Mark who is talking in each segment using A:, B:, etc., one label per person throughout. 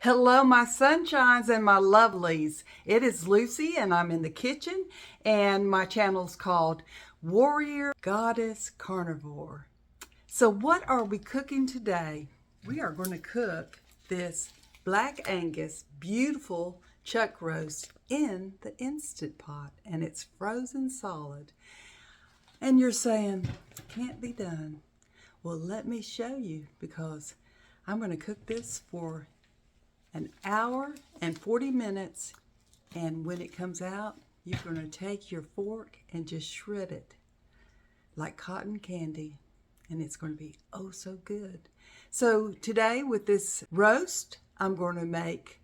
A: Hello, my sunshines and my lovelies. It is Lucy, and I'm in the kitchen, and my channel's called Warrior Goddess Carnivore. So what are we cooking today? We are going to cook this Black Angus beautiful chuck roast in the Instant Pot, and it's frozen solid. And you're saying, can't be done. Well, let me show you, because I'm going to cook this for an hour and 40 minutes, and when it comes out, you're going to take your fork and just shred it like cotton candy, and it's going to be oh so good. So today with this roast, I'm going to make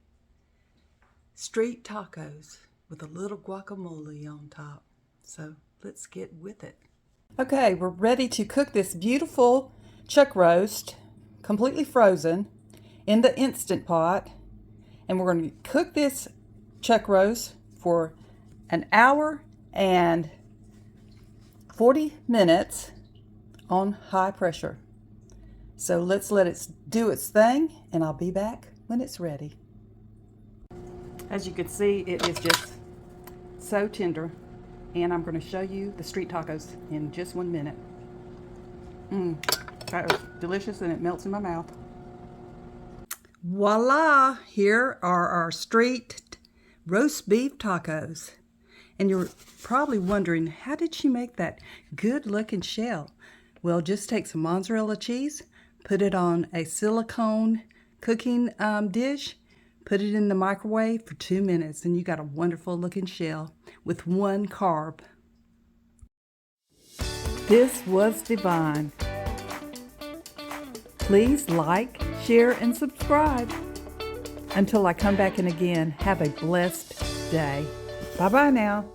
A: street tacos with a little guacamole on top. So let's get with it. Okay, we're ready to cook this beautiful chuck roast, completely frozen, in the Instant Pot. And we're going to cook this chuck roast for an hour and 40 minutes on high pressure. So let's let it do its thing, and I'll be back when it's ready. As you can see, it is just so tender, and I'm going to show you the street tacos in just 1 minute. That was delicious, and it melts in my mouth. Voila! Here are our street roast beef tacos. And you're probably wondering, how did she make that good looking shell? Well, just take some mozzarella cheese, put it on a silicone cooking dish, put it in the microwave for 2 minutes, and you got a wonderful looking shell with 1 carb. This was divine. Please like, share, and subscribe. Until I come back in again, have a blessed day. Bye-bye now.